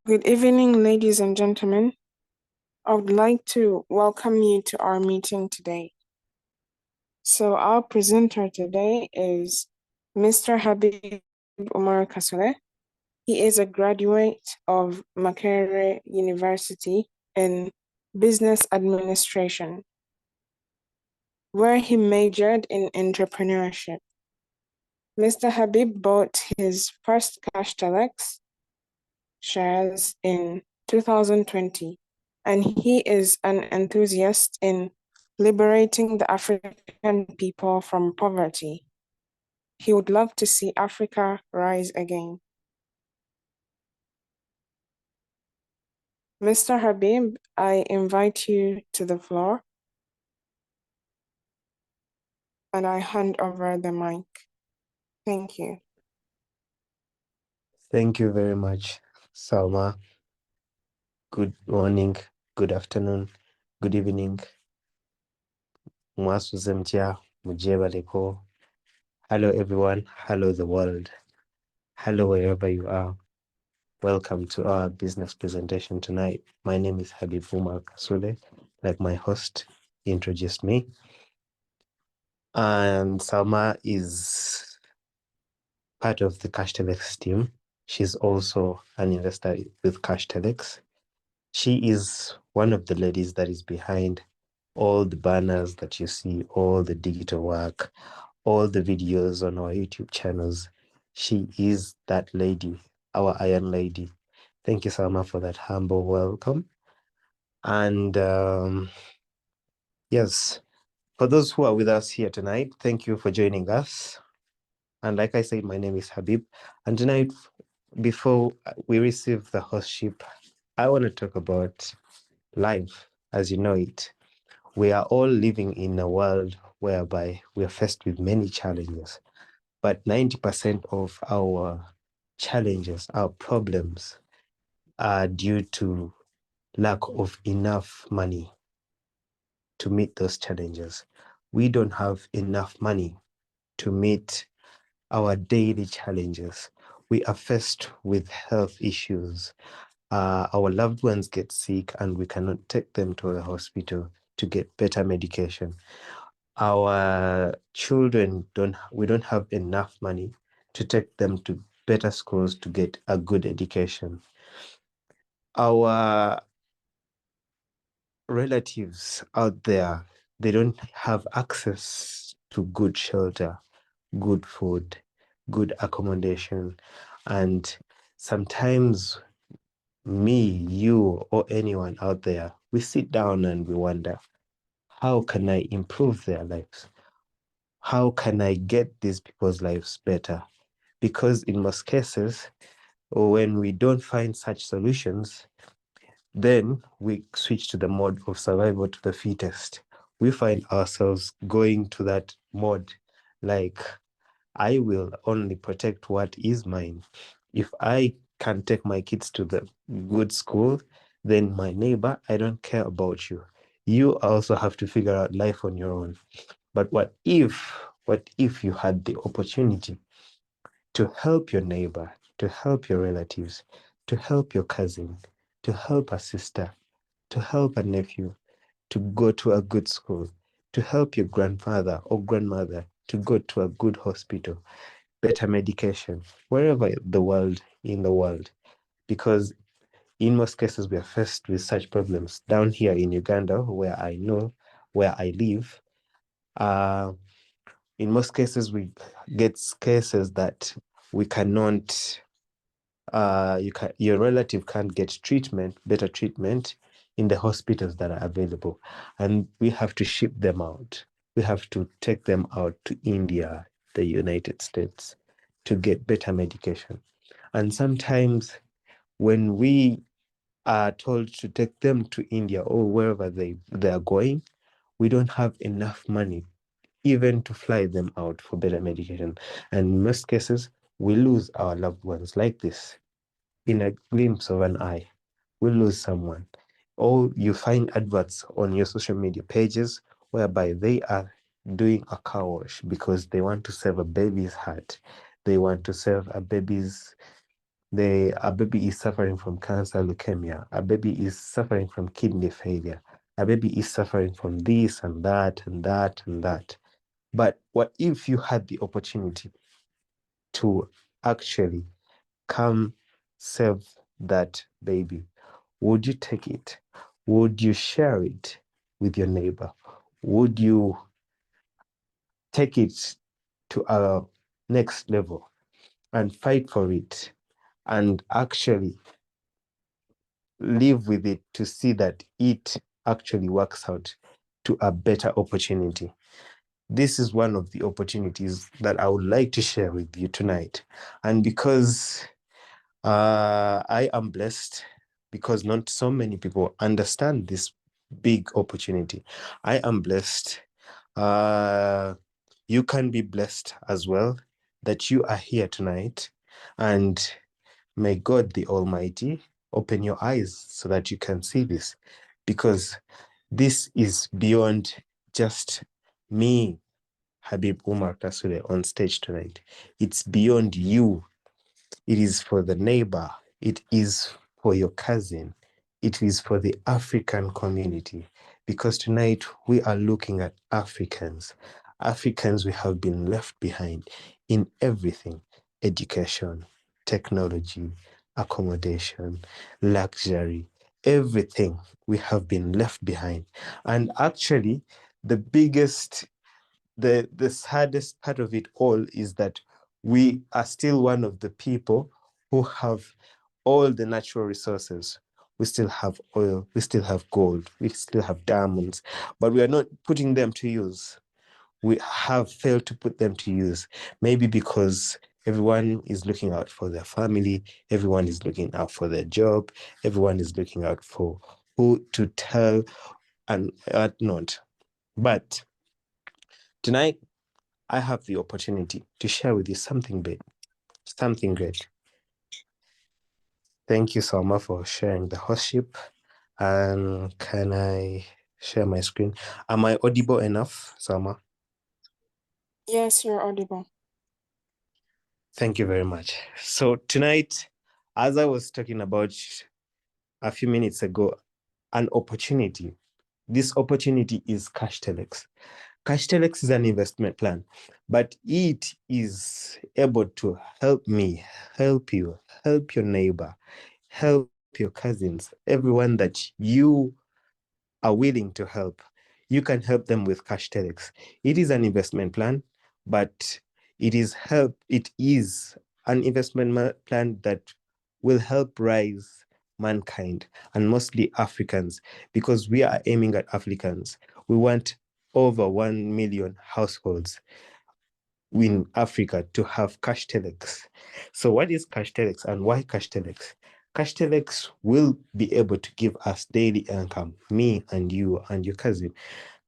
Good evening, ladies and gentlemen. I would like to welcome you to our meeting today. So our presenter today is Mr. Habib Umar Kasule. He is a graduate of Makerere University in Business Administration, where he majored in entrepreneurship. Mr. Habib bought his first CashTelex shares in 2020, and he is an enthusiast in liberating the African people from poverty. He would love to see Africa rise again. Mr. Habib, I invite you to the floor, and I hand over the mic. Thank you. Thank you very much, Salma. Good morning, good afternoon, good evening. Hello everyone, hello the world, hello wherever you are. Welcome to our business presentation tonight. My name is Habib Umar Kasule, like my host introduced me. And Salma is part of the CashTelex team. She's also an investor with CashTelex. She is one of the ladies that is behind all the banners that you see, all the digital work, all the videos on our YouTube channels. She is that lady, our Iron Lady. Thank you, Salma, for that humble welcome. And yes, for those who are with us here tonight, thank you for joining us. And like I said, my name is Habib. And tonight, before we receive the hostship, I want to talk about life as you know it. We are all living in a world whereby we are faced with many challenges, but 90% of our challenges, our problems, are due to lack of enough money to meet those challenges. We don't have enough money to meet our daily challenges. We are faced with health issues. Our loved ones get sick and we cannot take them to the hospital to get better medication. Our children we don't have enough money to take them to better schools to get a good education. Our relatives out there, they don't have access to good shelter, good food, good accommodation. And sometimes me, you, or anyone out there, we sit down and we wonder, how can I improve their lives? How can I get these people's lives better? Because in most cases, when we don't find such solutions, then we switch to the mode of survival to the fittest. We find ourselves going to that mode like, I will only protect what is mine. If I can take my kids to the good school, then my neighbor, I don't care about you. You also have to figure out life on your own. But what if you had the opportunity to help your neighbor, to help your relatives, to help your cousin, to help a sister, to help a nephew, to go to a good school, to help your grandfather or grandmother to go to a good hospital, better medication, wherever in the world. Because in most cases, we are faced with such problems. Down here in Uganda, where I live, in most cases, we get cases that we cannot, your relative can't get better treatment in the hospitals that are available. And we have to ship them out. We have to take them out to India, the United States, to get better medication. And sometimes when we are told to take them to India or wherever they are going, we don't have enough money even to fly them out for better medication. And in most cases, we lose our loved ones like this. In a glimpse of an eye, we lose someone. Or you find adverts on your social media pages whereby they are doing a car wash because they want to save a baby's heart. They want to save a baby's A baby is suffering from cancer, leukemia. A baby is suffering from kidney failure. A baby is suffering from this and that and that and that. But what if you had the opportunity to actually come save that baby? Would you take it? Would you share it with your neighbor? Would you take it to a next level and fight for it and actually live with it to see that it actually works out to a better opportunity? This is one of the opportunities that I would like to share with you tonight. And because I am blessed, because not so many people understand this big opportunity, I am blessed. You can be blessed as well that you are here tonight. And may God the Almighty open your eyes so that you can see this, because this is beyond just me, Habib Umar Kasule, on stage tonight. It's beyond you. It is for the neighbor. It is for your cousin. It is for the African community. Because tonight we are looking at Africans. Africans, we have been left behind in everything: education, technology, accommodation, luxury, everything. We have been left behind. And actually, the saddest part of it all is that we are still one of the people who have all the natural resources. We still have oil, we still have gold, we still have diamonds, but we are not putting them to use. We have failed to put them to use, maybe because everyone is looking out for their family, everyone is looking out for their job, everyone is looking out for who to tell and not. But tonight, I have the opportunity to share with you something big, something great. Thank you, Salma, for sharing the hostship. And can I share my screen? Am I audible enough, Salma? Yes, you're audible. Thank you very much. So tonight, as I was talking about a few minutes ago, an opportunity. This opportunity is CashTelex. CashTelex is an investment plan, but it is able to help me, help you, help your neighbor, help your cousins, everyone that you are willing to help. You can help them with CashTelex. It is an investment plan, but it is an investment plan that will help rise mankind, and mostly Africans, because we are aiming at Africans. We want over 1 million households in Africa to have CashTelex. So what is CashTelex and why CashTelex? CashTelex will be able to give us daily income, me and you and your cousin.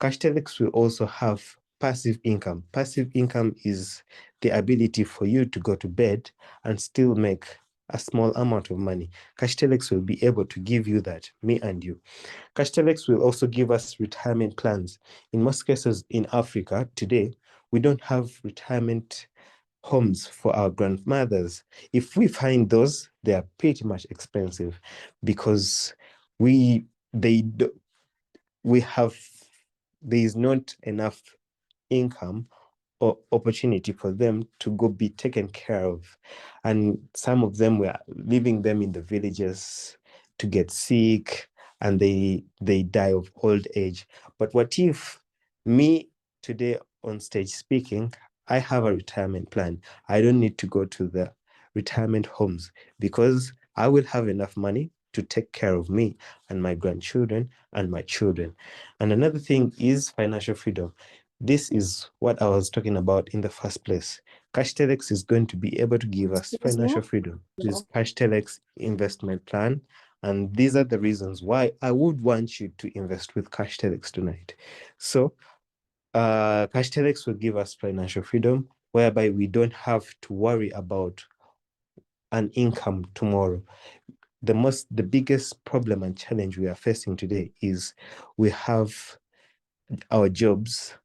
CashTelex will also have passive income. Passive income is the ability for you to go to bed and still make a small amount of money. CashTelex will be able to give you that, me and you. CashTelex will also give us retirement plans. In most cases in Africa today, we don't have retirement homes for our grandmothers. If we find those, they are pretty much expensive because we they we have there is not enough income or opportunity for them to go be taken care of. And some of them were leaving them in the villages to get sick, and they die of old age. But what if me today on stage speaking, I have a retirement plan? I don't need to go to the retirement homes because I will have enough money to take care of me and my grandchildren and my children. And another thing is financial freedom. This is what I was talking about in the first place. CashTelex is going to be able to give us Excuse me? financial freedom. This is CashTelex investment plan. And these are the reasons why I would want you to invest with CashTelex tonight. So CashTelex will give us financial freedom, whereby we don't have to worry about an income tomorrow. The biggest problem and challenge we are facing today is we have our jobs.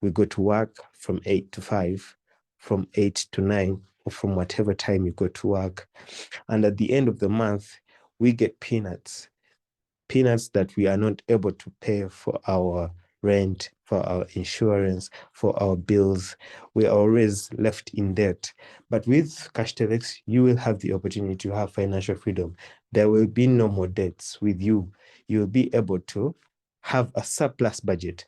We go to work from 8 to 5, from 8 to 9. or from whatever time you go to work. And at the end of the month, we get peanuts that we are not able to pay for our rent, for our insurance, for our bills. We are always left in debt. But with CashTelex, you will have the opportunity to have financial freedom. There will be no more debts with you. You will be able to have a surplus budget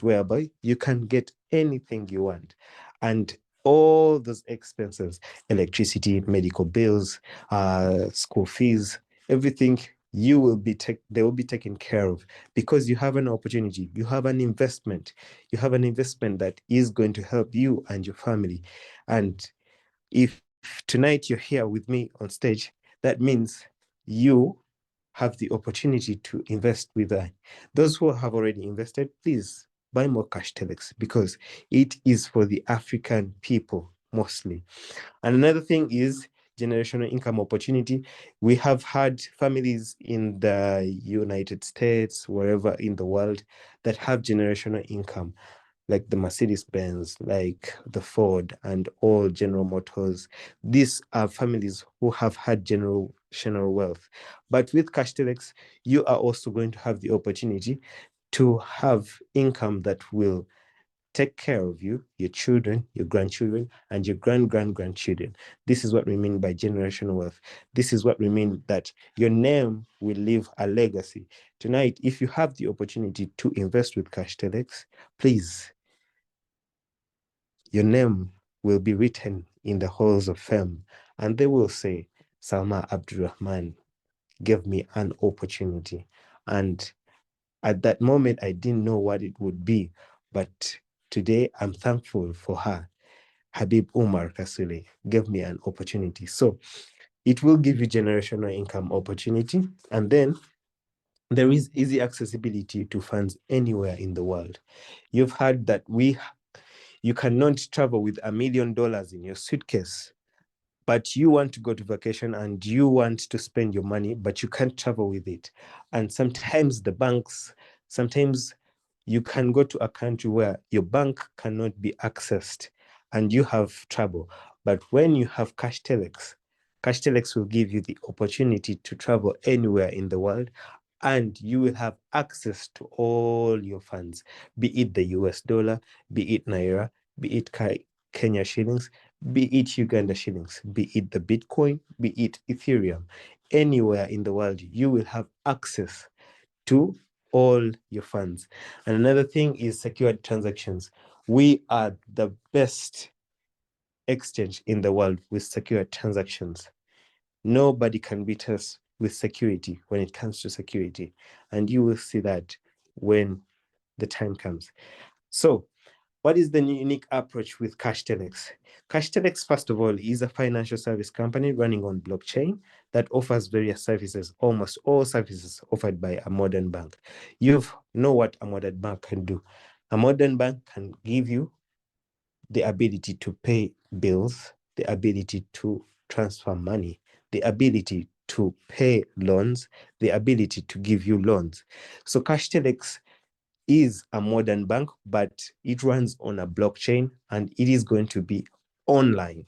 whereby you can get anything you want. And all those expenses, electricity, medical bills, school fees, everything they will be taken care of, because you have an opportunity, you have an investment that is going to help you and your family. And if tonight you're here with me on stage, that means you have the opportunity to invest with those who have already invested. Please buy more CashTelex, because it is for the African people mostly. And another thing is generational income opportunity. We have had families in the United States, wherever in the world, that have generational income, like the Mercedes-Benz, like the Ford, and all General Motors. These are families who have had generational wealth. But with CashTelex, you are also going to have the opportunity to have income that will take care of you, your children, your grandchildren, and your grandchildren. This is what we mean by generational wealth. This is what we mean that your name will leave a legacy. Tonight, if you have the opportunity to invest with CashTelex, please, your name will be written in the halls of fame, and they will say, Salma Abdurrahman gave me an opportunity. And at that moment, I didn't know what it would be, but today I'm thankful for her. Habib Umar Kasule gave me an opportunity. So it will give you generational income opportunity. And then there is easy accessibility to funds anywhere in the world. You've heard that you cannot travel with $1 million in your suitcase, but you want to go to vacation and you want to spend your money, but you can't travel with it. And sometimes sometimes you can go to a country where your bank cannot be accessed and you have trouble. But when you have CashTelex will give you the opportunity to travel anywhere in the world, and you will have access to all your funds, be it the US dollar, be it Naira, be it Kenya shillings, be it Uganda shillings, be it the Bitcoin, be it Ethereum. Anywhere in the world, you will have access to all your funds. And another thing is secured transactions. We are the best exchange in the world with secure transactions. Nobody can beat us with security when it comes to security. And you will see that when the time comes. So, what is the unique approach with CashTelex? CashTelex, first of all, is a financial service company running on blockchain that offers various services, almost all services offered by a modern bank. You know what a modern bank can do. A modern bank can give you the ability to pay bills, the ability to transfer money, the ability to pay loans, the ability to give you loans. So CashTelex is a modern bank, but it runs on a blockchain and it is going to be online.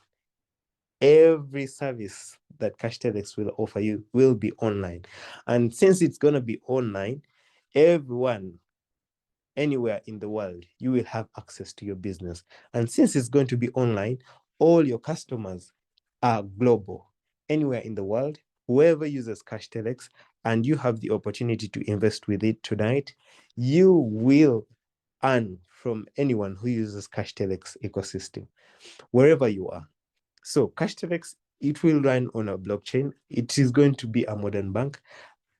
Every service that CashTelex will offer you will be online. And since it's going to be online, everyone, anywhere in the world, you will have access to your business. And since it's going to be online, all your customers are global. Anywhere in the world, whoever uses CashTelex and you have the opportunity to invest with it tonight, you will earn from anyone who uses CashTelex ecosystem, wherever you are. So CashTelex, it will run on a blockchain. It is going to be a modern bank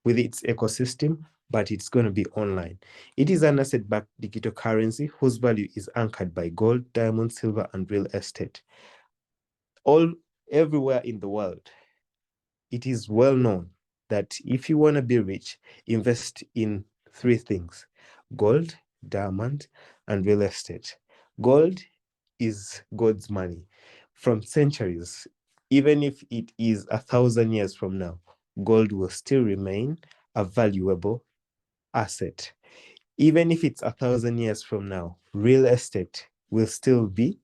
with its ecosystem, but it's going to be online. It is an asset-backed digital currency whose value is anchored by gold, diamond, silver, and real estate. Everywhere in the world, it is well known that if you want to be rich, invest in three things: gold, diamond, and real estate. Gold is God's money. From centuries, even if it is 1,000 years from now, gold will still remain a valuable asset. Even if it's 1,000 years from now, real estate will still be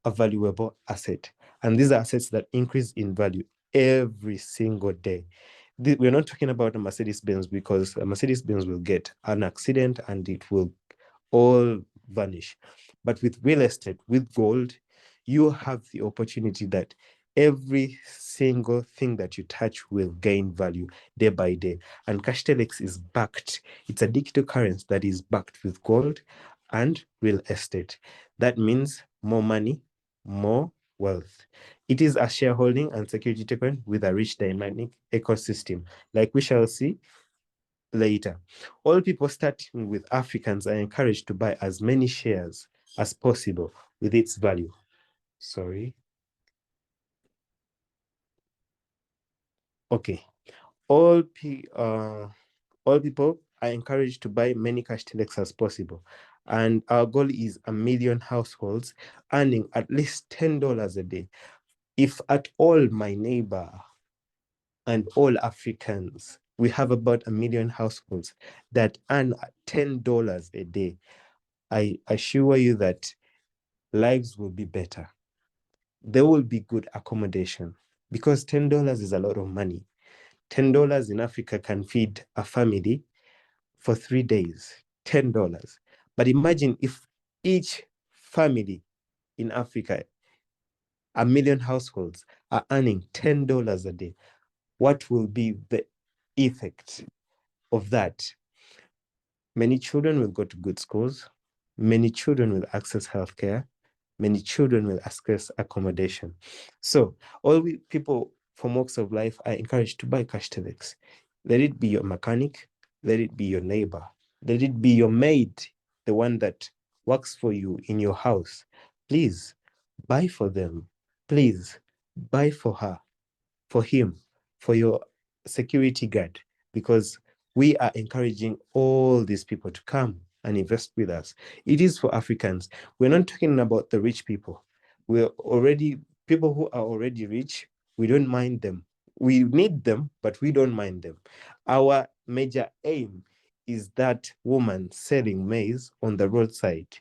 a valuable asset. And these are assets that increase in value every single day. We're not talking about a Mercedes-Benz, because a Mercedes-Benz will get an accident and it will all vanish. But with real estate, with gold, you have the opportunity that every single thing that you touch will gain value day by day. And CashTelex is backed. It's a digital currency that is backed with gold and real estate. That means more money, more wealth. It is a shareholding and security token with a rich dynamic ecosystem, like we shall see later. All people starting with Africans are encouraged to buy as many shares as possible with its value. Sorry. Okay. All people are encouraged to buy many CashTelex as possible. And our goal is 1 million households earning at least $10 a day. If at all my neighbor and all Africans, we have about 1 million households that earn $10 a day, I assure you that lives will be better. There will be good accommodation, because $10 is a lot of money. $10 in Africa can feed a family for 3 days. $10. But imagine if each family in Africa, 1 million households, are earning $10 a day. What will be the effect of that? Many children will go to good schools. Many children will access healthcare. Many children will access accommodation. So people from walks of life are encouraged to buy CashTelex. Let it be your mechanic. Let it be your neighbor. Let it be your maid, the one that works for you in your house. Please buy for them. Please buy for her, for him, for your security guard, because we are encouraging all these people to come and invest with us. It is for Africans. We're not talking about the rich people. We're already people who are already rich. We don't mind them. We need them, but we don't mind them. Our major aim is that woman selling maize on the roadside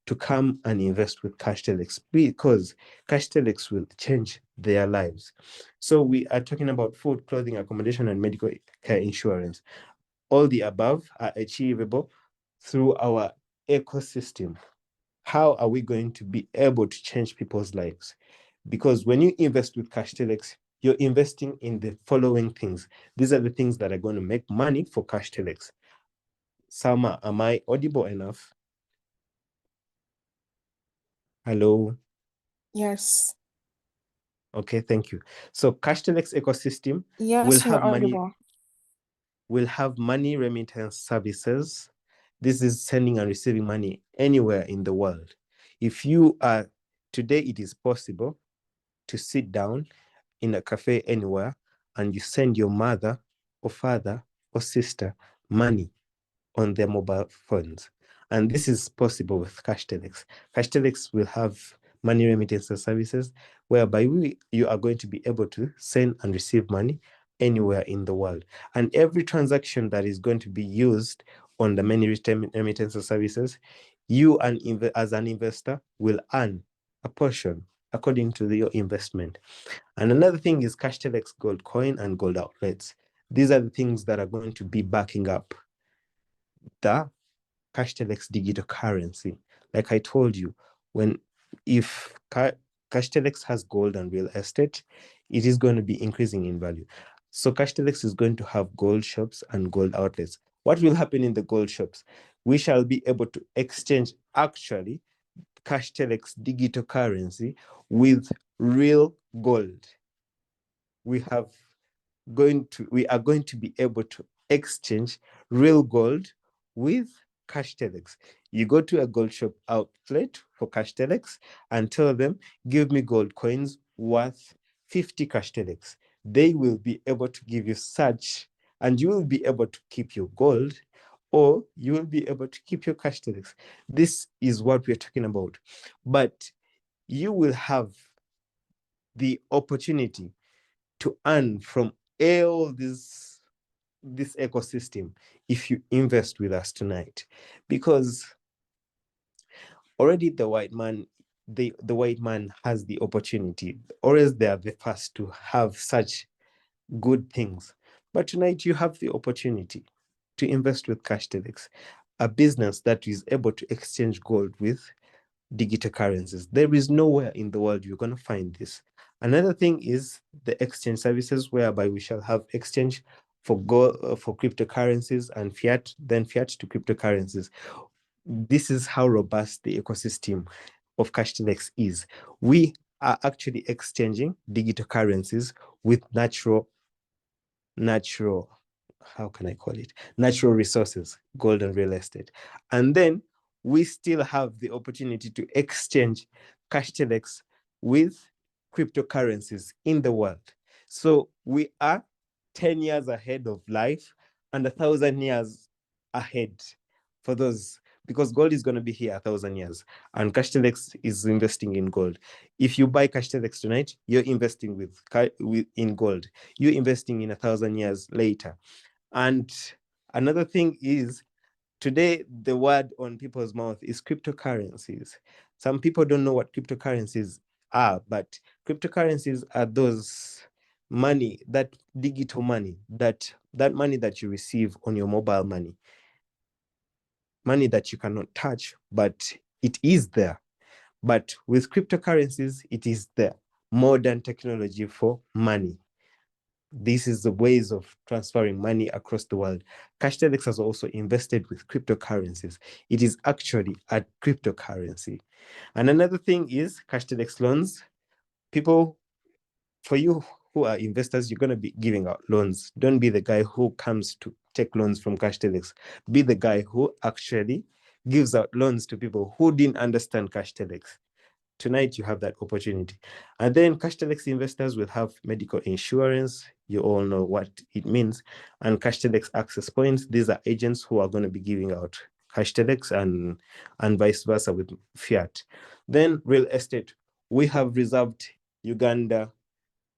to come and invest with CashTelex, because CashTelex will change their lives. So we are talking about food, clothing, accommodation, and medical care insurance. All the above are achievable through our ecosystem. How are we going to be able to change people's lives? Because when you invest with CashTelex, you're investing in the following things. These are the things that are going to make money for CashTelex. Salma, am I audible enough? Hello? Yes. Okay, thank you. So CashTelex ecosystem will Yes, you're have money audible. remittance services. This is sending and receiving money anywhere in the world. If you are, today it is possible to sit down in a cafe anywhere and you send your mother or father or sister money on their mobile phones. And this is possible with CashTelex. CashTelex will have money remittance services whereby you are going to be able to send and receive money anywhere in the world. And every transaction that is going to be used on the money remittance services, you as an investor will earn a portion according to your investment. And another thing is CashTelex Gold Coin and Gold Outlets. These are the things that are going to be backing up the CashTelex digital currency. Like I told you, if CashTelex has gold and real estate, it is going to be increasing in value. So CashTelex is going to have gold shops and gold outlets. What will happen in the gold shops? We shall be able to exchange actually CashTelex digital currency with real gold. We are going to be able to exchange real gold with CashTelex. You go to a gold shop outlet for CashTelex and tell them, give me gold coins worth 50 CashTelex. They will be able to give you such, and you will be able to keep your gold, or you will be able to keep your CashTelex. This is what we're talking about. But you will have the opportunity to earn from all this ecosystem if you invest with us tonight, because already the white man, the white man has the opportunity, or else they are the first to have such good things. But tonight you have the opportunity to invest with CashTelex, a business that is able to exchange gold with digital currencies. There is nowhere in the world you're going to find this. Another thing is the exchange services, whereby we shall have exchange for gold, for cryptocurrencies and fiat, then fiat to cryptocurrencies. This is how robust the ecosystem of CashTelex is. We are actually exchanging digital currencies with natural, how can I call it? Natural resources, gold and real estate. And then we still have the opportunity to exchange CashTelex with cryptocurrencies in the world. So we are 10 years ahead of life and 1,000 years ahead for those, because gold is going to be here 1,000 years and CashTelex is investing in gold. If you buy CashTelex tonight, you're investing in gold. You're investing in 1,000 years later. And another thing is, today the word on people's mouth is cryptocurrencies. Some people don't know what cryptocurrencies are, but cryptocurrencies are those money, that digital money, that money that you receive on your mobile money that you cannot touch, but it is there. But with cryptocurrencies, it is the modern technology for money. This is the ways of transferring money across the world. CashTelex has also invested with cryptocurrencies. It is actually a cryptocurrency. And another thing is CashTelex loans. People, for you who are investors, you're going to be giving out loans. Don't be the guy who comes to take loans from CashTelex. Be the guy who actually gives out loans to people who didn't understand CashTelex. Tonight you have that opportunity. And then CashTelex investors will have medical insurance. You all know what it means. And CashTelex access points. These are agents who are going to be giving out CashTelex and vice versa with fiat. Then real estate. We have reserved Uganda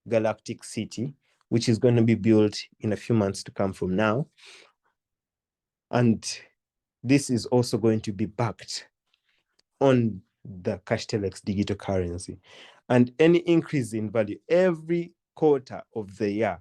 Galactic City, which is going to be built in a few months to come from now. And this is also going to be backed on the CashTelex digital currency. And any increase in value every quarter of the year,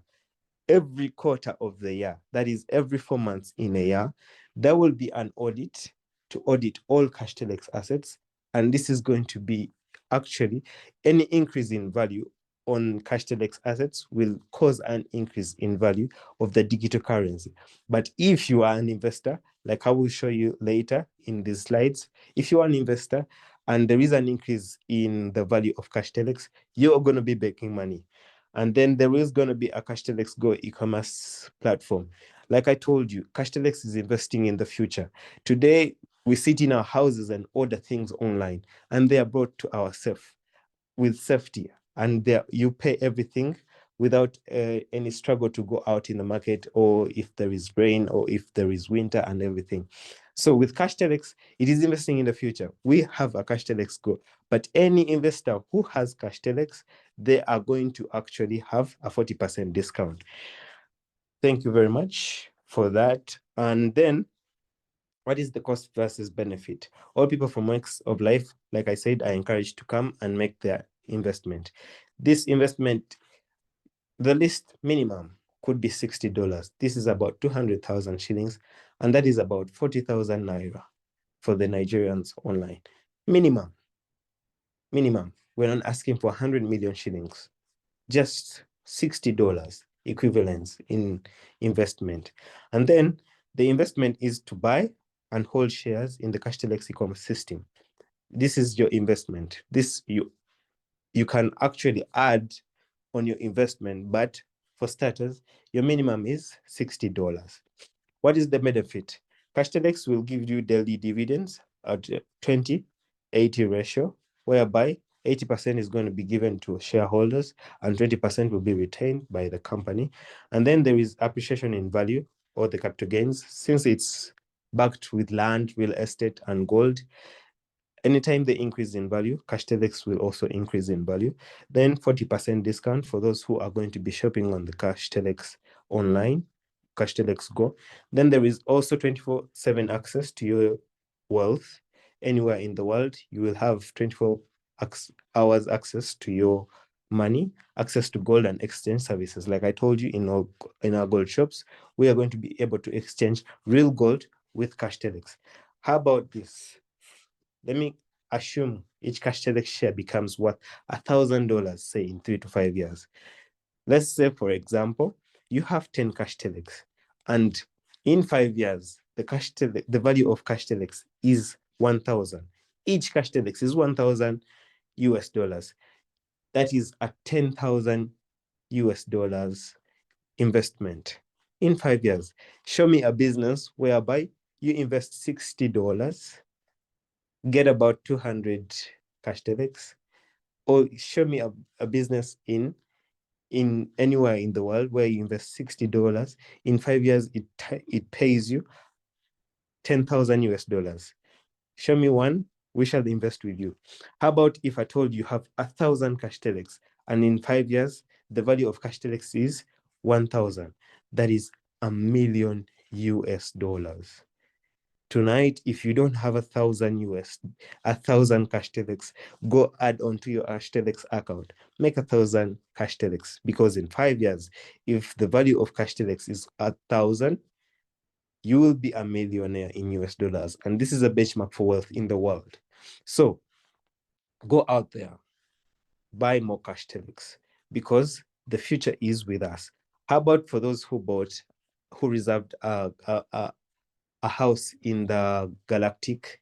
that is every 4 months in a year, there will be an audit to audit all CashTelex assets. And this is going to be actually any increase in value on CashTelex assets will cause an increase in value of the digital currency. But if you are an investor, like I will show you later in these slides, if you are an investor and there is an increase in the value of CashTelex, you're going to be making money. And then there is going to be a CashTelex Go e-commerce platform. Like I told you, CashTelex is investing in the future. Today, we sit in our houses and order things online, and they are brought to our safe with safety. And there you pay everything without any struggle to go out in the market, or if there is rain, or if there is winter and everything. So with CashTelex, it is investing in the future. We have a CashTelex Go, but any investor who has CashTelex, they are going to actually have a 40% discount. Thank you very much for that. And then, what is the cost versus benefit? All people from Works of Life, like I said, are encouraged to come and make their investment. This investment, the least minimum could be $60. This is about 200,000 shillings, and that is about 40,000 naira for the Nigerians online. Minimum. We're not asking for 100 million shillings, just $60 equivalents in investment. And then the investment is to buy and hold shares in the CashTelex e-commerce system. This is your investment. This you can actually add on your investment, but for starters, your minimum is $60. What is the benefit? CashTelex will give you daily dividends at 20-80 ratio, whereby 80% is going to be given to shareholders and 20% will be retained by the company. And then there is appreciation in value, or the capital gains, since it's backed with land, real estate, and gold. Anytime they increase in value, CashTelex will also increase in value. Then 40% discount for those who are going to be shopping on the CashTelex online, CashTelex Go. Then there is also 24/7 access to your wealth. Anywhere in the world, you will have 24 hours access to your money, access to gold and exchange services. Like I told you, in our gold shops, we are going to be able to exchange real gold with CashTelex. How about this? Let me assume each CashTelex share becomes worth $1,000, say in 3 to 5 years. Let's say, for example, you have 10 CashTelex, and in 5 years, the value of CashTelex is 1,000. Each CashTelex is 1,000 US dollars. That is a 10,000 US dollars investment in 5 years. Show me a business whereby you invest $60, get about 200 CashTelex, or show me a business in anywhere in the world where you invest $60. In 5 years, it pays you 10,000 US dollars. Show me one, we shall invest with you. How about if I told you have 1,000 CashTelex, and in 5 years, the value of CashTelex is 1,000? That is $1,000,000 US dollars. Tonight, if you don't have 1,000 CashTelex, go add on to your CashTelex account. Make 1,000 CashTelex, because in 5 years, if the value of CashTelex is 1,000, you will be a millionaire in US dollars. And this is a benchmark for wealth in the world. So go out there, buy more CashTelex, because the future is with us. How about for those who reserved a house in the galactic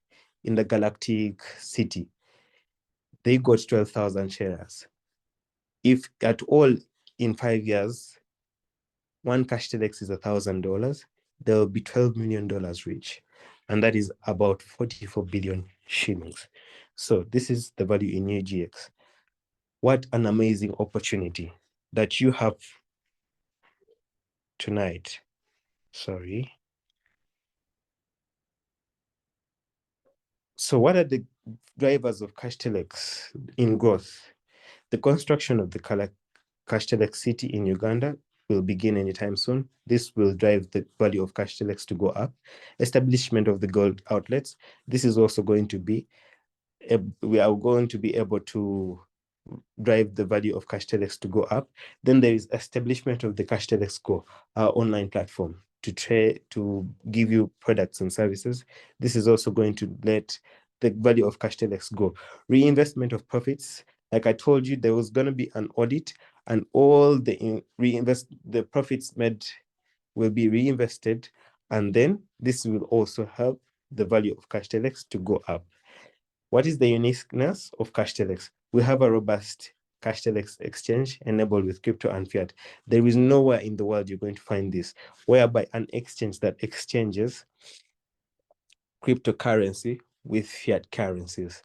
city? They got 12,000 shares. If at all in 5 years, one CashTelex is $1,000, there will be $12 million rich. And that is about 44 billion shillings. So this is the value in UGX. What an amazing opportunity that you have tonight. Sorry. So what are the drivers of CashTelex in growth? The construction of the CashTelex city in Uganda will begin anytime soon. This will drive the value of CashTelex to go up. Establishment of the gold outlets. This is also going to be, we are going to be able to drive the value of CashTelex to go up. Then there is establishment of the CashTelex Go, our online platform to give you products and services. This is also going to let the value of CashTelex go. Reinvestment of profits. Like I told you, there was going to be an audit, and all the profits made will be reinvested, and then this will also help the value of CashTelex to go up. What is the uniqueness of CashTelex? We have a robust CashTelex exchange enabled with crypto and fiat. There is nowhere in the world you're going to find this, whereby an exchange that exchanges cryptocurrency with fiat currencies.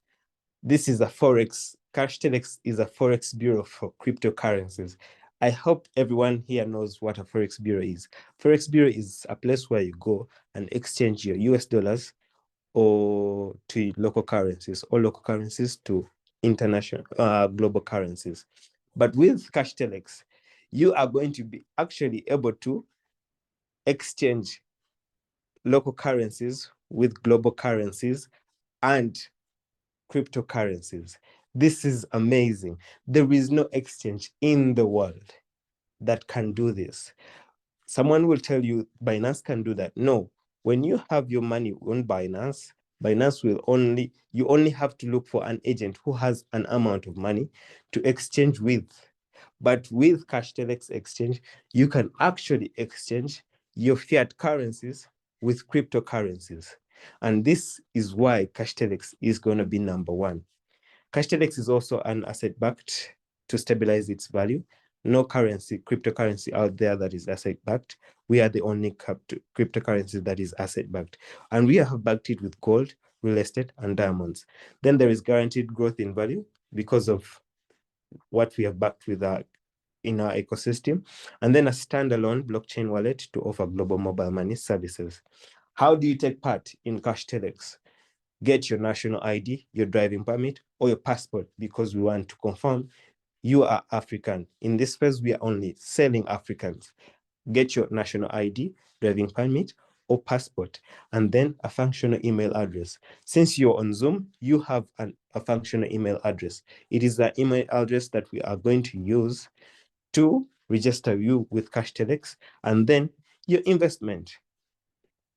This is a forex. CashTelex is a forex bureau for cryptocurrencies. I hope everyone here knows what a forex bureau is. Forex bureau is a place where you go and exchange your US dollars or to local currencies, or local currencies to international global currencies. But with CashTelex, you are going to be actually able to exchange local currencies with global currencies and cryptocurrencies. This is amazing. There is no exchange in the world that can do this. Someone will tell you Binance can do that. No, when you have your money on Binance, you only have to look for an agent who has an amount of money to exchange with. But with CashTelex exchange, you can actually exchange your fiat currencies with cryptocurrencies. And this is why CashTelex is going to be number one. CashTelex is also an asset backed to stabilize its value. No cryptocurrency out there that is asset backed. We are the only cryptocurrency that is asset backed. And we have backed it with gold, real estate, and diamonds. Then there is guaranteed growth in value because of what we have backed with in our ecosystem. And then a standalone blockchain wallet to offer global mobile money services. How do you take part in CashTelex? Get your national ID, your driving permit, or your passport, because we want to confirm you are African. In this phase, we are only selling Africans. Get your national ID, driving permit, or passport, and then a functional email address. Since you're on Zoom, you have a functional email address. It is the email address that we are going to use to register you with CashTelex, and then your investment.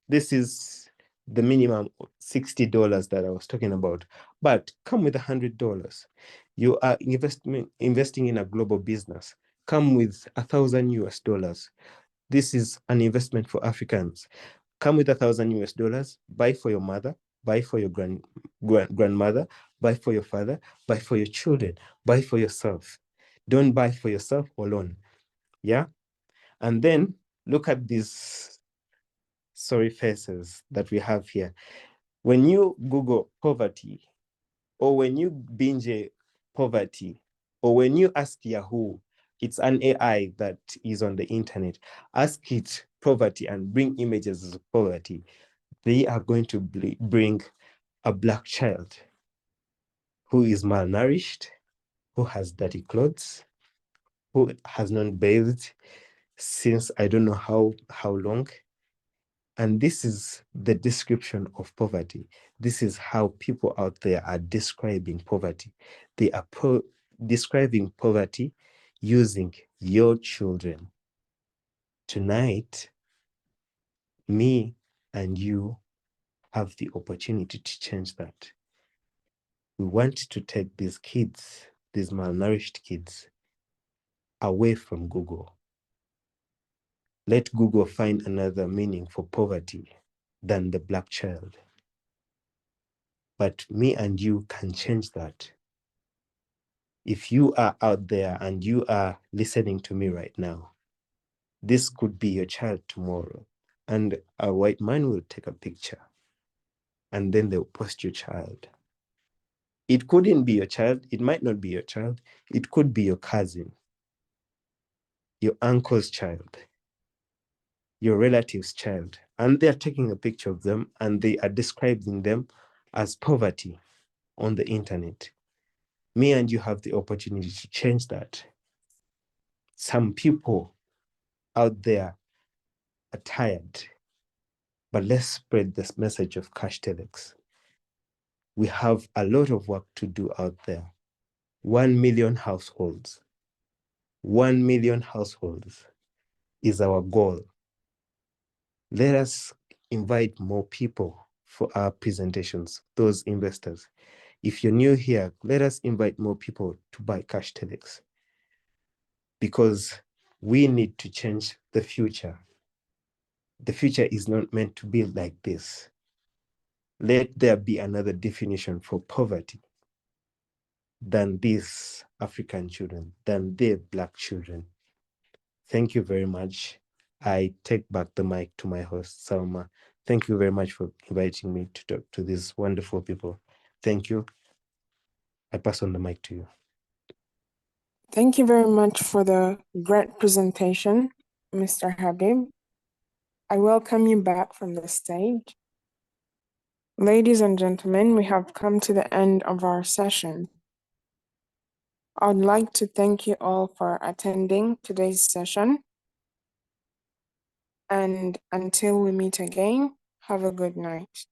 This is the minimum $60 that I was talking about, but come with $100. You are investing in a global business. Come with $1,000. This is an investment for Africans. Come with $1,000. Buy for your mother, buy for your grandmother, buy for your father, buy for your children, buy for yourself. Don't buy for yourself alone. Yeah. And then look at these sorry faces that we have here. When you Google poverty, or when you binge poverty, or when you ask Yahoo, it's an AI that is on the internet, ask it poverty and bring images of poverty, they are going to bring a black child who is malnourished, who has dirty clothes, who has not bathed since I don't know how long. And this is the description of poverty. This is how people out there are describing poverty. They are describing poverty using your children. Tonight, me and you have the opportunity to change that. We want to take these kids, these malnourished kids, away from Google. Let Google find another meaning for poverty than the black child. But me and you can change that. If you are out there and you are listening to me right now, this could be your child tomorrow. And a white man will take a picture and then they'll post your child. It couldn't be your child. It might not be your child. It could be your cousin, your uncle's child, your relative's child. And they're taking a picture of them and they are describing them as poverty on the internet. Me and you have the opportunity to change that. Some people out there are tired, but let's spread this message of CashTelex. We have a lot of work to do out there. 1 million households. 1 million households is our goal. Let us invite more people for our presentations, those investors. If you're new here, let us invite more people to buy CashTelex, because we need to change the future. The future is not meant to be like this. Let there be another definition for poverty than these African children, than their black children. Thank you very much. I take back the mic to my host, Salma. Thank you very much for inviting me to talk to these wonderful people. Thank you. I pass on the mic to you. Thank you very much for the great presentation, Mr. Habib. I welcome you back from the stage. Ladies and gentlemen, we have come to the end of our session. I would like to thank you all for attending today's session. And until we meet again, have a good night.